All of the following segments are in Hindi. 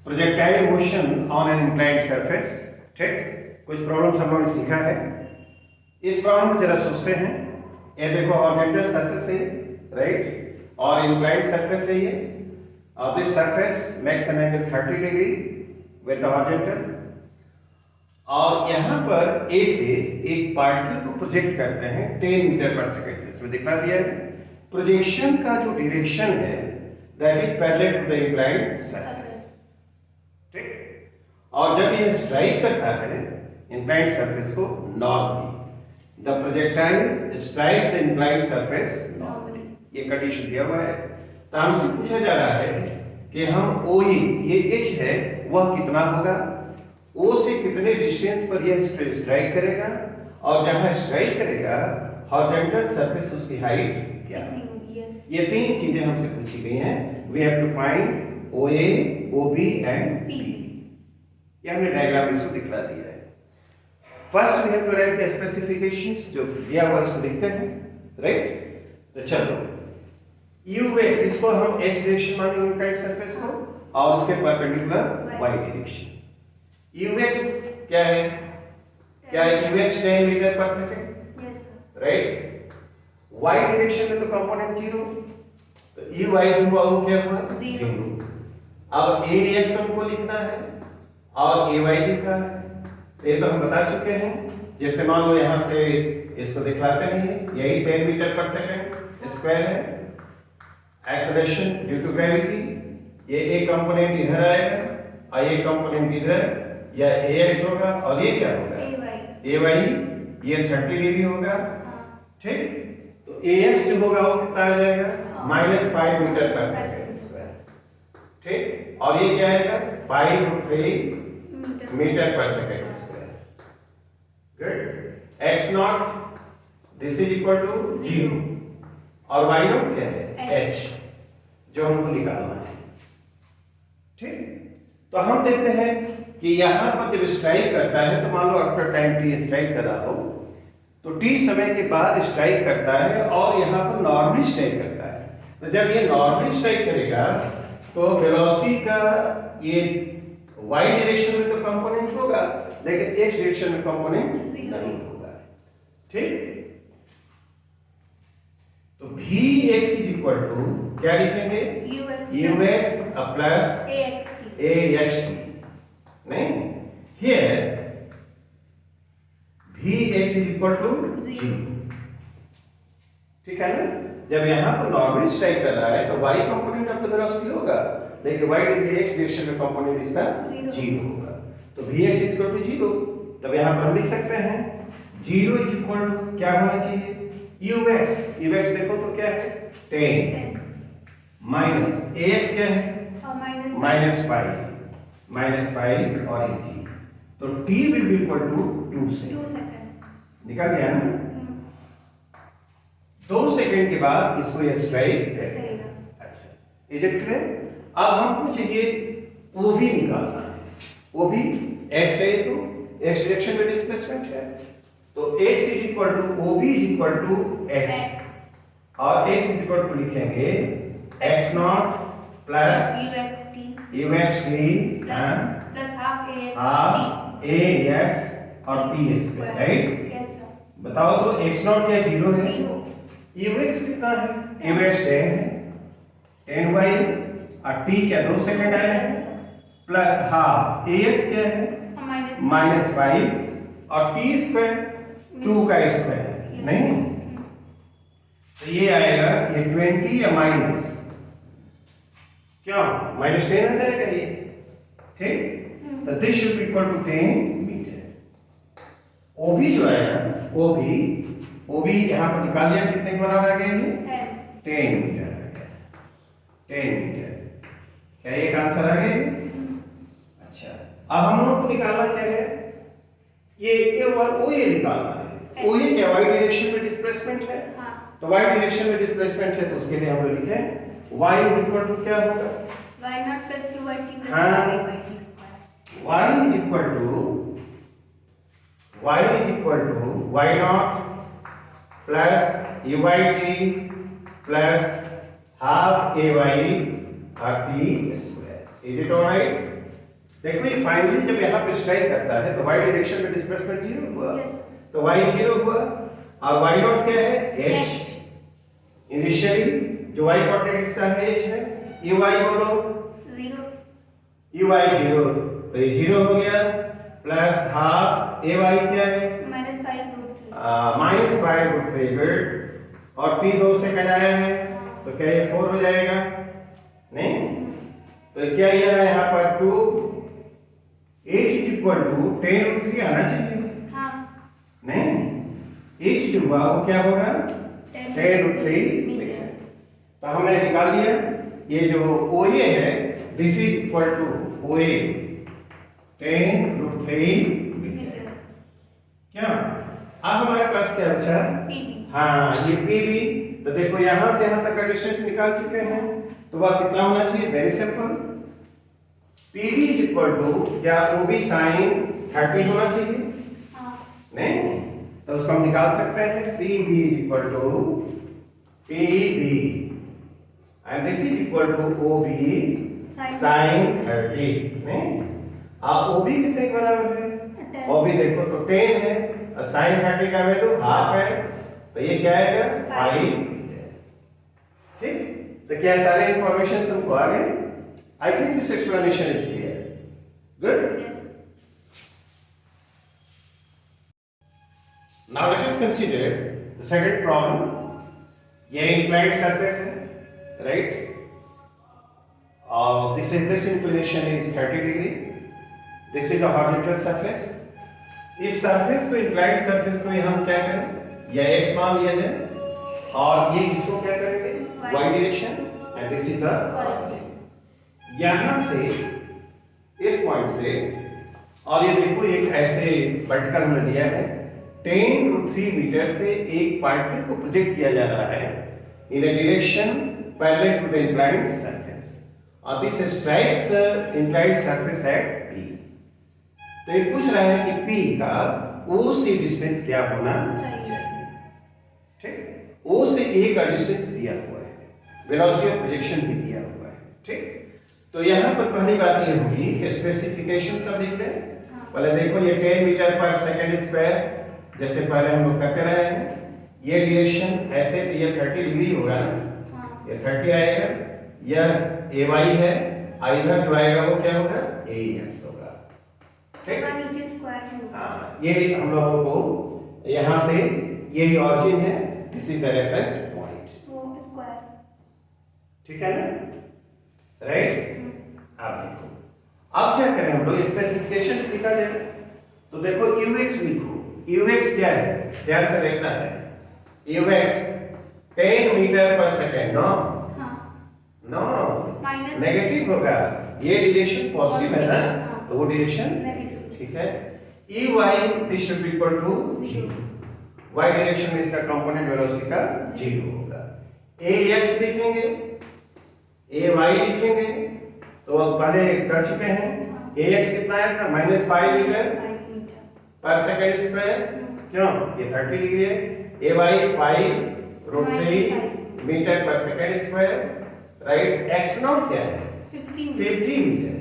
Projectile motion on an inclined surface. ठीक, कुछ प्रॉब्लम्स हम लोगों ने सीखा है। इस प्रॉब्लम को जरा सोचते हैं। ये देखो हॉरिजॉन्टल सरफेस है, राइट, और इंक्लाइंड सरफेस है ये। This surface makes an angle 30 degree with the horizontal, और यहाँ पर ए से एक पार्टिकल को प्रोजेक्ट करते हैं 10 मीटर पर सेकेंड। इसमें दिखा दिया है प्रोजेक्शन का जो डायरेक्शन है that is parallel to the inclined surface. ठीक, और जब यह स्ट्राइक करता है इंक्लाइंड सरफेस को normally, the projectile strikes the inclined surface normally, ये कंडीशन दिया हुआ है। तो हमसे पूछा जा रहा है कि हम ओ ये एच है वह कितना होगा, ओ से कितने डिस्टेंस पर यह स्ट्राइक करेगा, और जहां स्ट्राइक करेगा हॉरिजॉन्टल सरफेस उसकी हाइट क्या है। ये तीन चीजें हमसे पूछी गई हैं। We have to find O A, O B and P. ये हमने डायग्राम इसको दिखला दिया है। First we have to write the specifications, जो दिया हुआ इसको लिखते हैं, राइट। तो चलो यू एक्स, इसको हम एक्स डायरेक्शन मानेंगे इंक्लाइंड सरफेस को, और इसके perpendicular y direction. U x क्या है, क्या u x 10 metre per second, right. Y direction में तो कंपोनेंट 0, तो यू वाई जो हुआ वो क्या हुआ 0। अब ए एक्स हमको लिखना है और ए वाई लिखना है, तो ये तो हम बता चुके हैं। जैसे मान लो यहाँ से इसको दिखलाते हैं, यही 10 मीटर पर सेकेंड स्क्वायर है। एक्सेलरेशन ड्यू टू ग्रेविटी, ये ए कंपोनेंट इधर आएगा और ये कंपोनेंट इधर, या ए एक्स होगा और ये क्या होगा ए वाई, ये 30 डिग्री होगा। ठीक, तो ए एक्स जो होगा वो कितना आ जाएगा -5 मीटर पर सेकेंड स्क्वायर। ठीक, और ये क्या आएगा 5 metre per second square. Good. X naught this is equal to 0, और वाई नॉट क्या है एच, जो हमको निकालना है। ठीक, तो हम देखते हैं कि यहां पर जब स्ट्राइक करता है, तो मान लो आफ्टर टाइम टी स्ट्राइक कर रहा हो, तो टी समय के बाद स्ट्राइक करता है और यहां पर नॉर्मली स्ट्राइक करता है। तो जब ये नॉर्मली स्ट्राइक करेगा तो वेलोसिटी का ये वाई डायरेक्शन में तो कंपोनेंट होगा, लेकिन एक्स डायरेक्शन में कंपोनेंट नहीं होगा। ठीक, तो v x is equal to क्या लिखेंगे u x plus a x t, नहीं, here v x is equal to 0। ठीक है ना। जब यहां पर नॉर्मल स्ट्राइक कर रहा है तो y component of the velocity होगा, लेकिन y एक्स डायरेक्शन में कंपोनेंट इसका 0 होगा। तो vx इज इक्वल टू 0। तब यहां पर हम लिख सकते हैं 0 इज इक्वल टू क्या होना चाहिए ux। ux देखो तो क्या है 10 माइनस ax क्या है -5 और 80, तो t will be equal to 2 second. निकल गया ना। 2 सेकंड के बाद इसको ये स्ट्राइक करेगा। अच्छा, इज इट क्लियर। अब हमको चाहिए वो भी निकालना है, वो भी x है, तो x डायरेक्शन में डिस्प्लेसमेंट है, तो x is equal to O B is equal to x, और x इज इक्वल टू लिखेंगे x naught plus u x t plus half a x और t स्क्वायर, राइट। बताओ तो x नॉट क्या 0 है, u x कितना है u x 10 है, 10 y, और t क्या 2 सेकंड आएगा, प्लस हाफ a x क्या है -5 और t स्क्वायर 2 का स्क्वायर, नहीं, तो ये आएगा ये 20 या माइनस क्या -10 आ जाएगा ये। ठीक, तो this should be equal to 10 metre. OB जो आएगा ओबी यहां पर निकाल लिया, कितने के बराबर आ गया ये 10 मीटर आ गया, 10 मीटर। क्या एक आंसर आ गया। अच्छा, अब हम लोग को निकालना क्या है, ये ओ ये निकालना है। ओ ये क्या वाई डायरेक्शन में डिस्प्लेसमेंट है, तो वाई डायरेक्शन में डिस्प्लेसमेंट है, तो उसके लिए हम लोग लिखें y इज इक्वल टू क्या होगा y naught plus 2y t plus y t square. y is equal to y naught plus uy t plus half ay और t square. Is it alright. देखो ये फाइनली जब यहाँ पे स्ट्राइक करता है तो y डायरेक्शन में डिस्प्लेसमेंट 0 हुआ। Yes. तो y 0 हुआ और y नॉट क्या है h। इनिशियली जो y कोऑर्डिनेट इसका है h है, ये y बोलो 0. ये y 0, तो ये 0 हो गया प्लस हाफ a y क्या है -5√3. -5√3 गुड। और p 2 से कटाया है तो क्या ये 4 हो जाएगा? नहीं, तो क्या ये रहा यहाँ पर 2 h इक्वल टू 10√3 आना चाहिए। हाँ. नहीं, h जो हुआ वो क्या होगा 10√3 मीटर. तो हमने निकाल लिया ये जो OA है this is equal to OA 10√3 metre. क्या अब हमारे पास क्या बचा? PB. हाँ ये PB। तो देखो यहां से यहां तक का डिस्टेंस निकाल चुके हैं तो वह कितना होना चाहिए? Very simple, PB is equal to क्या OB sin 30 होना चाहिए। हाँ. नहीं, तो उसको हम निकाल सकते हैं PB is equal to PB and this is equal to OB sin 30। नहीं, आप OB कितने के बराबर है? 10. OB देखो तो 10 है और sin 30 का वैल्यू हाफ है तो ये क्या आएगा 5 मीटर। ठीक, तो क्या सारे इंफॉर्मेशन हमको आ गए? I think this explanation is clear. Good. Yes. Now let us consider the second problem. ये inclined surface है, right? This inclination is 30 degree. This is a horizontal surface. इस surface को inclined surface को हम क्या करें? या x मान लिया जाए और ये इसको क्या करेंगे? y direction and this is the Origin. यहाँ से इस पॉइंट से और ये देखो एक ऐसे वर्टिकल हमने लिया है 10√3 मीटर से एक पार्टिकल को प्रोजेक्ट किया जा रहा है in a direction parallel to the inclined surface और this strikes the inclined surface at P। तो ये पूछ रहा है कि P का O से डिस्टेंस क्या होना चाहिए। ठीक, O से A का डिस्टेंस दिया हुआ है, वेलोसिटी ऑफ प्रोजेक्शन भी दिया हुआ है। ठीक, तो यहाँ पर पहली बात ये होगी स्पेसिफिकेशन सब लिख लें। पहले देखो ये 10 मीटर पर सेकंड स्क्वायर जैसे पहले हम लोग करते रहे हैं, ये डायरेक्शन ऐसे तो ये 30 डिग्री होगा ना। हाँ. ये 30 आएगा, यह AY है, इधर जो आएगा वो क्या होगा AX होगा। ठीक, होगा नीचे स्क्वायर होगा. हाँ, ये हम लोगों को यहाँ से यही ऑरिजिन है, this is the reference point. वो स्क्वायर. ठीक है ना, राइट? आप देखो अब क्या करें हम लोग स्पेसिफिकेशंस लिखा जाए तो देखो UX लिखो। UX क्या है ध्यान से देखना है। UX 10 metre per second. No हाँ. नो Minus- नेगेटिव होगा, ये डायरेक्शन पॉजिटिव है ना, हाँ. तो वो डायरेक्शन Negative. ठीक है। EY this should be equal to 0। y direction में इसका कंपोनेंट वेलोसिटी का 0 होगा। AX लिखेंगे, AY लिखेंगे तो अब पहले कर चुके हैं। AX कितना आया था? -5 metre 5 metre. Per second square. क्यों? ये 30 डिग्री है। AY 5√3 metre per second square, right? x naught क्या है? 15 50 metre.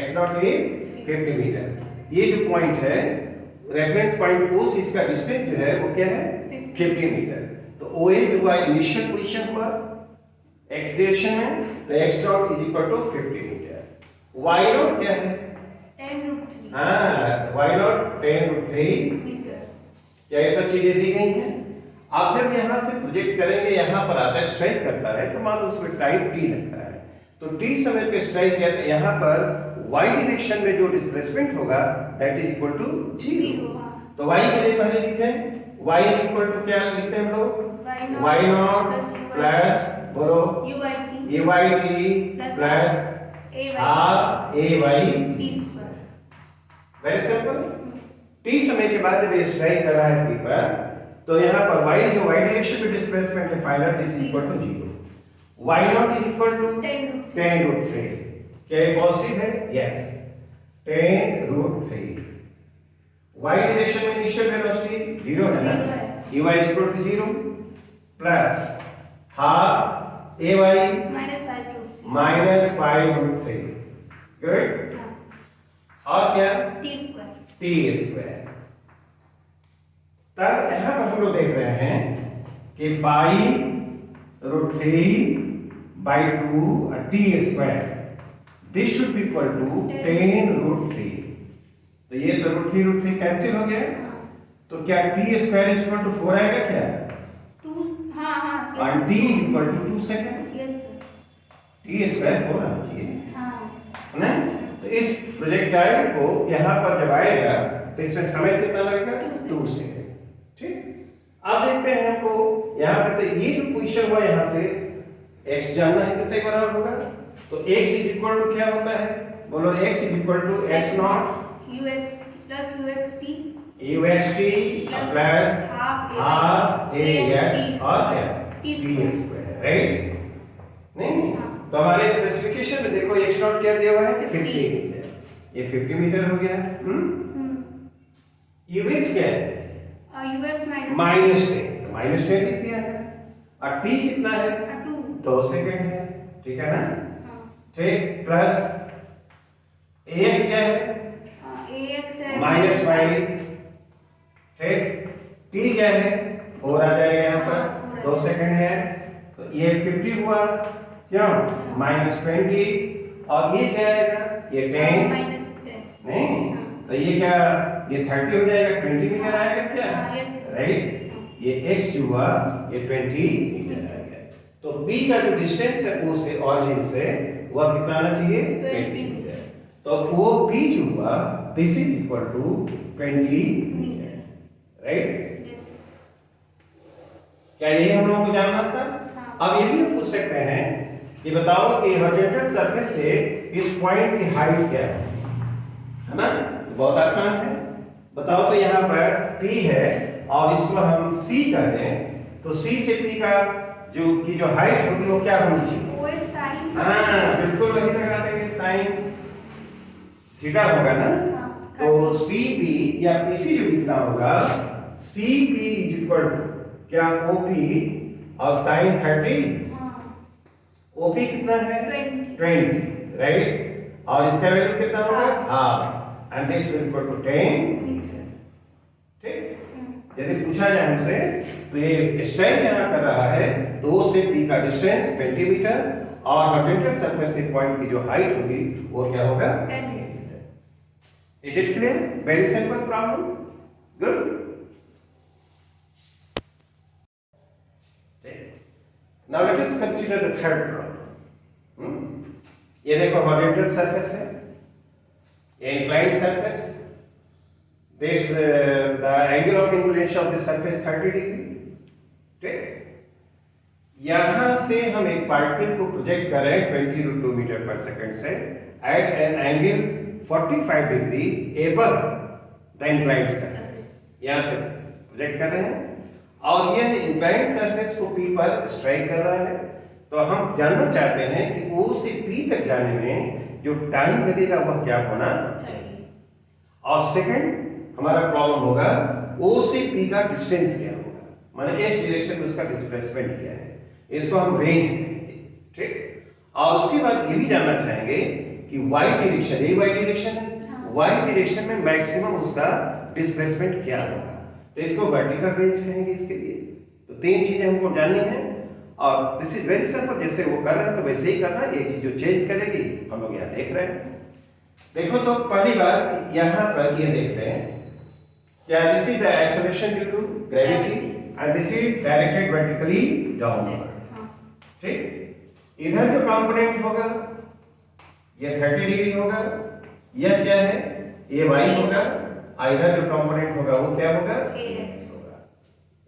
x naught is 50 metre. ये जो पॉइंट है रेफरेंस पॉइंट O से इसका डिस्टेंस जो है वो क्या है 50 मीटर। तो OA जो हुआ इनिशियल पोजीशन हुआ x डायरेक्शन में, तो x naught is equal to 50 metre. y naught क्या है? 10√3 हाँ, y नॉट 10√3 मीटर. क्या ये सब चीजें दी गई हैं? आप जब यहाँ से प्रोजेक्ट करेंगे, यहाँ पर आता है स्ट्राइक करता है तो मान लो उसमें टाइम t लगता है, तो t समय पे स्ट्राइक किया तो यहाँ पर y डायरेक्शन में जो डिस्प्लेसमेंट होगा दैट इज इक्वल टू 0। 0. हाँ. तो y के लिए पहले लिखें y इज इक्वल टू क्या लिखते हैं हम लोग? y नॉट प्लस बोलो UYT AYT plus half AY T square. Very simple. t समय के बाद जब ये स्ट्राइक कर रहा है P पर तो यहाँ पर y जो y डायरेक्शन में डिस्प्लेसमेंट है final is equal to 0। y naught is equal to 10√3। क्या ये पॉजिटिव है? यस, 10√3। y डायरेक्शन में इनिशियल वेलोसिटी 0 है ना, EY is equal to 0 plus half AY -5√3. -5√3। Good. हाँ. और क्या टी स्क्वायर। T square. तब यहां पर हम लोग देख रहे हैं कि 5√3/2 t square this should be equal to 10√3। तो ये तो √3 कैंसिल हो गया। तो क्या t square is equal to 4 आएगा क्या? 2 हाँ हाँ और t is equal to 2 second. Yes t square 4 आना चाहिए हाँ ना। तो इस प्रोजेक्टाइल को यहाँ पर जब आएगा तो इसमें समय कितना लगेगा? 2 सेकंड। ठीक। अब देखते हैं हमको यहाँ पर तो ये जो पोजीशन हुआ यहाँ से x जानना है कितने बराबर होगा। तो x इज इक्वल टू क्या होता है? बोलो x is equal to x naught ux plus uxt uxt plus half ax और क्या t t स्क्वायर, राइट? नहीं हाँ। तो हमारे स्पेसिफिकेशन में देखो x नॉट क्या दिया हुआ है कि 50 मीटर। ये 50 मीटर हो गया। ux क्या है? ux -10 -10 लिख दिया है। और t कितना है? 2 सेकंड है। ठीक है ना। ठीक। प्लस ax क्या है? ax है -5। ठीक। t क्या है? 4 आ जाएगा यहाँ पर। 2 सेकंड है। तो ये 50 हुआ क्यों? -20 और ये क्या आएगा? ये 10 -10 नहीं। तो ये क्या? ये 30 हो जाएगा। 20 मीटर आएगा क्या? Yes right. ये x जो हुआ ये 20 मीटर आ गया। तो b का जो डिस्टेंस है O से ऑरिजिन से वह कितना आना चाहिए? 20 मीटर। तो वो b जो हुआ this is equal to 20 metre, right? Yes क्या यही हम लोगों को जानना था? हाँ। अब ये भी हम पूछ सकते हैं कि बताओ कि हॉरिजॉन्टल सरफेस से इस पॉइंट की हाइट क्या है ना? बहुत आसान है। बताओ तो यहाँ पर P है और इसको हम C कर दें तो C से P का जो हाइट होगी वो क्या होनी चाहिए? वो sin हाँ बिल्कुल वही लगा देंगे। साइन थीटा होगा ना। तो CP या PC जो लिखना होगा CP इज इक्वल टू क्या? OP और sin 30। OP कितना है? 20, राइट? और इसका वैल्यू कितना होगा? Half. And this will equal to 10 metre. ठीक। यदि पूछा जाए हमसे तो ये स्ट्रेंथ यहाँ कर रहा है तो O से P का डिस्टेंस 20 मीटर और हॉरिजॉन्टल सरफेस से पॉइंट की जो हाइट होगी वो क्या होगा? 10 metre. Is it clear? Very simple problem. Good. Now let us consider the third problem. ये देखो हॉरिजॉन्टल सरफेस है, inclined surface. This the angle of inclination of this surface 30 degree. ठीक। यहाँ से हम एक पार्टिकल को प्रोजेक्ट कर रहे हैं 20√2 मीटर पर सेकंड से at an angle 45 degree above the inclined surface. यहाँ से प्रोजेक्ट कर रहे हैं और यह इंक्लाइंड सरफेस को P पर स्ट्राइक कर रहा है। तो हम जानना चाहते हैं कि O से P तक जाने में जो टाइम लगेगा वह क्या होना चाहिए। और सेकंड हमारा प्रॉब्लम होगा O से P का डिस्टेंस क्या होगा, माने x डायरेक्शन में उसका डिस्प्लेसमेंट क्या है। इसको हम रेंज कहेंगे। ठीक। और उसके बाद ये भी जानना चाहेंगे कि y डायरेक्शन, ये y डायरेक्शन है, y डायरेक्शन में मैक्सिमम उसका डिस्प्लेसमेंट क्या होगा। तो इसको वर्टिकल रेंज कहेंगे इसके लिए। तो 3 चीजें हमको जाननी है और दिस इज वेरी सिंपल। जैसे वो कर रहे हैं तो वैसे ही करना। एक चीज जो चेंज करेगी हम लोग यहाँ देख रहे हैं। देखो तो पहली बार यहाँ पर ये देख रहे हैं क्या? This is the acceleration due to gravity and this is directed vertically downward. ठीक। इधर जो कंपोनेंट होगा ये 30 डिग्री होगा। यह क्या है? ये y होगा। इधर जो कंपोनेंट होगा वो क्या होगा? ax होगा,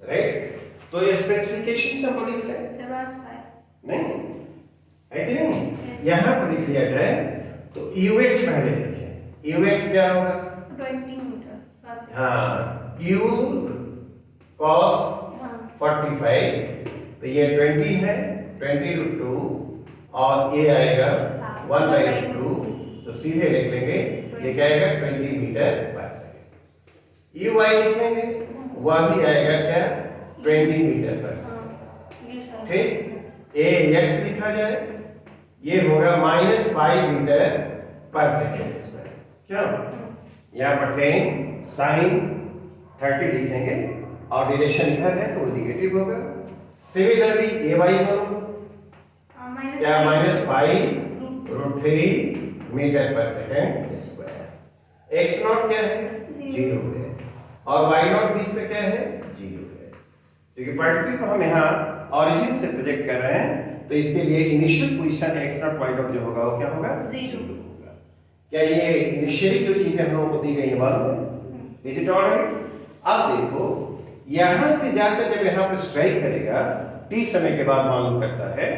राइट? तो ये स्पेसिफिकेशन से हम लिख लें नहीं है कि नहीं? यहाँ पर लिख लिया जाए तो ux पहले लिखें। ux क्या होगा? 20 मीटर। हाँ u cos 45 तो ये 20 है 20√2 और ये आएगा 1/2 तो सीधे लिख लेंगे ये क्या आएगा? 20 मीटर पर सेकंड। uy लिखेंगे वह भी आएगा क्या? 20 मीटर पर सेकंड। ठीक। ax लिखा जाए ये होगा -5 मीटर पर सेकंड स्क्वायर। क्यों? यहाँ पर टेन साइन 30 लिखेंगे और डायरेक्शन इधर है तो वो निगेटिव होगा। सिमिलरली ए वाई को क्या -5√3 metre per second square. X not क्या है? 0 है और वाई नॉट बीच में क्या है? 0 है। क्योंकि पार्टिकल को हम यहाँ ऑरिजिन से प्रोजेक्ट कर रहे हैं तो इसके लिए initial position x naught y naught जो होगा वो क्या होगा? 0 होगा। क्या ये इनिशियली जो चीजें हम लोगों को दी गई है मालूम है? Is it alright? अब देखो यहां से जाकर जब यहाँ पर स्ट्राइक करेगा t समय के बाद मालूम करता है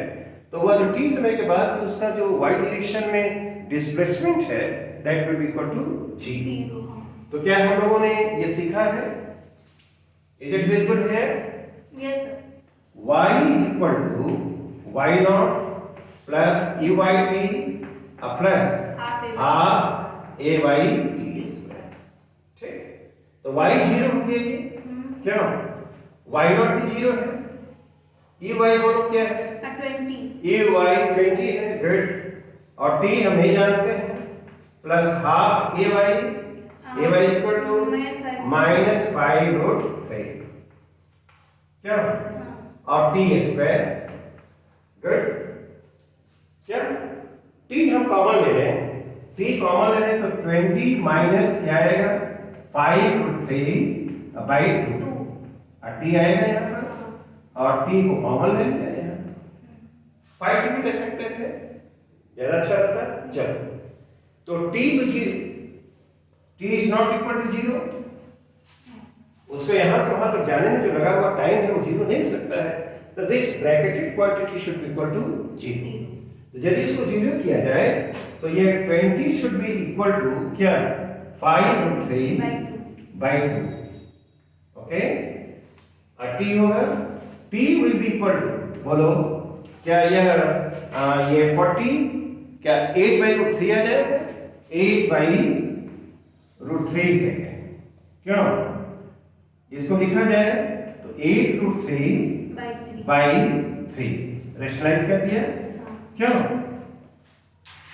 तो वह जो t समय के बाद जो उसका जो y डायरेक्शन में डिस्प्लेसमेंट है that will be equal to g। 0 तो क्या हम लोगों ने ये सीखा है? इज इट विजिबल है? Yes sir. y is equal to y naught plus eyt plus half ayt square। ठीक, तो y 0 हो गया ये, क्यों? y naught भी 0 है, ey बोलो क्या है? 20 ey 20 है, गुड। और t हम नहीं जानते हैं, plus half ay equal to -5√3 क्या? और टी स्क्वायर, गुड। क्या? टी हम कॉमन ले लें, टी कॉमन ले लें तो 20 माइनस क्या आएगा? 5/3/2 और टी आएगा यहाँ पर और टी को कॉमन ले लिया यहाँ। 5 भी ले सकते थे, ज्यादा अच्छा रहता। चलो तो t is not equal to 0। उसको यहां से वहां तक जाने में जो लगा हुआ टाइम है वो 0 नहीं हो सकता है। तो this bracketed quantity should be equal to 0। तो यदि इसको 0 किया जाए तो ये 20 शुड बी इक्वल टू क्या? 5/3/2। ओके, और t होगा, t will be equal to, बोलो क्या ये 40 क्या 8/√3 आ जाएगा? 8/√3 सेकेंड, क्यों? इसको लिखा जाए तो 8√3/3 रेशनलाइज कर दिया, क्यों?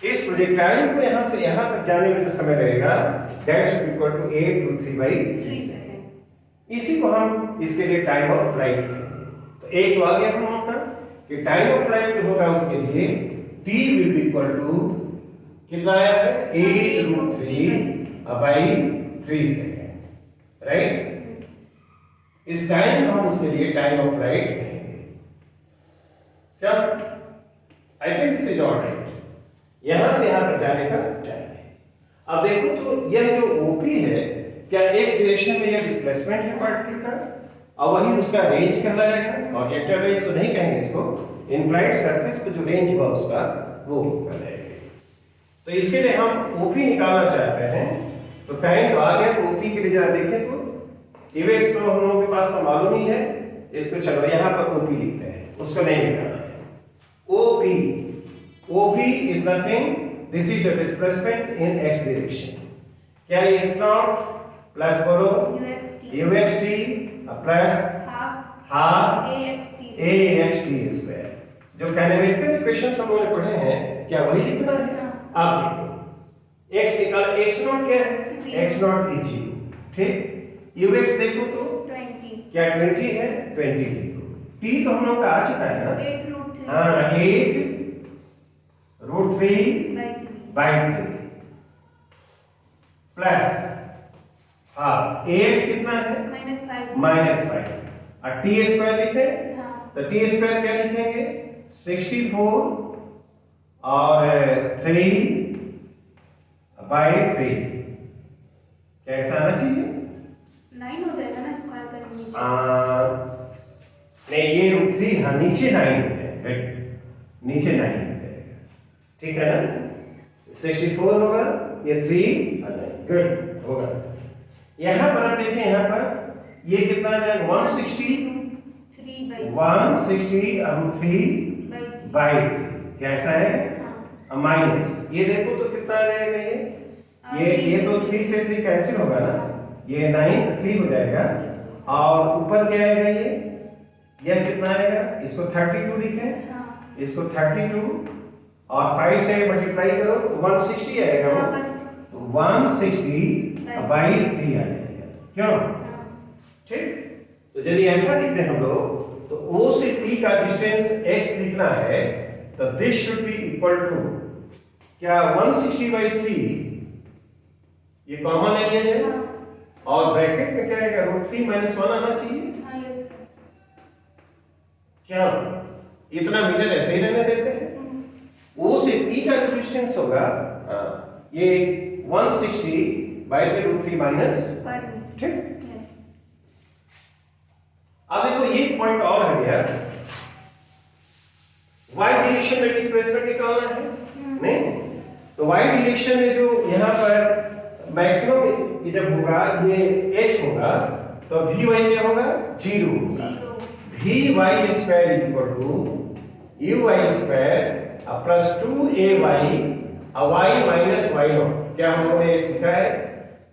इस प्रोजेक्टाइल को यहां से यहां तक जाने में जो समय लगेगा that should equal to 8√3/3 second. इसी को हम इसके लिए टाइम ऑफ फ्लाइट कहेंगे। तो एक तो आ गया हम लोगों का कि टाइम ऑफ फ्लाइट जो होगा उसके लिए t will be equal to कितना आया है? 8√3/3 सेकेंड, राइट? इस टाइम को हम उसके लिए टाइम ऑफ फ्लाइट कहेंगे। क्या? I think this is alright. यहां से यहां तक जाने का टाइम है। अब देखो तो यह जो ओपी है क्या एक्स डायरेक्शन में यह डिस्प्लेसमेंट है पार्टिकल का और वही उसका रेंज कहलाएगा। और वेक्टर रेंज तो नहीं कहेंगे इसको, इंक्लाइंड सरफेस पे जो रेंज हुआ उसका वो कहलाएगा। तो इसके लिए हम ओपी निकालना चाहते हैं तो टाइम तो आ गया, तो ओपी के लिए जरा देखें तो इवेक्स तो हम लोगों के पास मालूम ही है। इसको चलो यहां पर ओपी लिखते हैं, उसको नहीं निकालना है। OP is nothing, this is the displacement in x direction. क्या ये एक्स नॉट प्लस बोलो uxt plus half axt square. जो कैनेमेटिकल इक्वेशंस हम लोगों ने पढ़े हैं क्या वही लिखना है? आप देखो x निकाल, x नॉट क्या है? x नॉट इज 0, ठीक। ux देखो तो 20 क्या 20 है? 20 लिखो। t तो हम लोग का आ चुका है ना? 8√3 हाँ, 8√3/3 प्लस हाँ ax कितना है? -5 और t स्क्वायर लिखे तो t स्क्वायर क्या लिखेंगे? 64 और 3/3 कैसा आना चाहिए? 9 हो जाएगा ना, स्क्वायर करेंगे। नहीं ये √3, हाँ नीचे 9 हो जाएगा, नीचे 9 हो जाएगा, ठीक है ना? 64 होगा, ये 3 और 9, गुड होगा। यहाँ पर आप देखें, यहाँ पर ये कितना आ जाएगा? 160/3/3 कैसा है? माइनस ये देखो तो कितना आ जाएगा? ये तो 3 से 3 कैंसिल होगा ना, ये 9 3 हो जाएगा और ऊपर क्या आएगा? ये कितना आएगा? इसको 32 लिखें, इसको 32 और 5 से मल्टीप्लाई करो तो 160 आएगा। 160 बाई 3 आ जाएगा, क्यों? हाँ, ठीक। तो यदि ऐसा लिखते हैं हम लोग, तो O से P का डिस्टेंस x लिखना है, तो this should be equal to क्या 160 बाई 3, ये कॉमन ले लिया जाए, हाँ, और ब्रैकेट में क्या आएगा, √3 - 1 आना चाहिए। हाँ, yes, sir. क्या इतना मीटर ऐसे ही रहने देते हैं? O से P का जो डिस्टेंस होगा, ये 160 बाई √3 माइनस, Per meter. ठीक। Yes. अब देखो ये पॉइंट और है गया, y डायरेक्शन में डिस्प्लेसमेंट निकालना है, नहीं? तो y डायरेक्शन में जो यहाँ पर मैक्सिमम जब होगा, ये h होगा, तो vy क्या होगा, 0 होगा। Zero. vy square equal to uy square plus 2ay y minus y0, क्या हम लोगों ने सीखा है?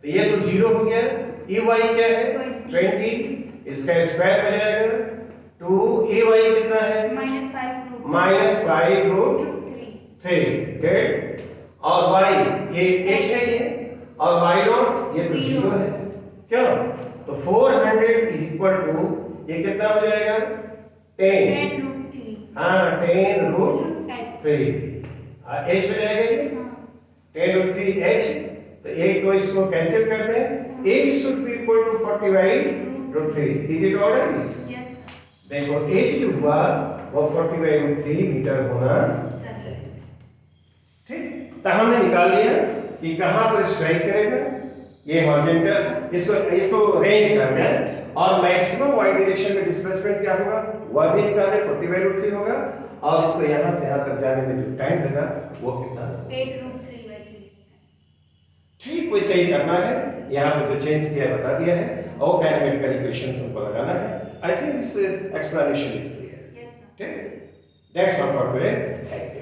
तो ये तो 0 हो गया, uy क्या है 20, इसका स्क्वायर हो जाएगा 2ay कितना है -5 root -5 √3, ठीक। और y ये h है ये, और y0 ये तो 0 है, क्यों? तो 400 इक्वल टू ये कितना हो जाएगा 10, 10 root 3. हाँ 10 √3 H. h हो जाएगा ये हाँ, 10 √3 h, तो एक तो इसको कैंसिल करते हैं, h should be equal to 40 by √3, is it alright? yes, sir. देखो h जो हुआ वो 40 by √3 मीटर होना चलिए. ठीक। तो हमने निकाल लिया कि कहाँ पर स्ट्राइक करेगा, ये हॉरिजॉन्टल, इसको रेंज कहते हैं, और मैक्सिमम y डायरेक्शन में डिस्प्लेसमेंट क्या होगा वह भी निकालने 40 by √3 होगा, और इसको यहाँ से यहाँ तक जाने में जो टाइम लगा वो कितना, 8 root 3 by 3. ठीक। वैसे ही करना है, यहाँ पे जो चेंज किया है बता दिया है, और काइनेमेटिकल इक्वेशंस हमको लगाना है। I think this explanation is clear, Yes, sir. ठीक। That's all for today, thank you.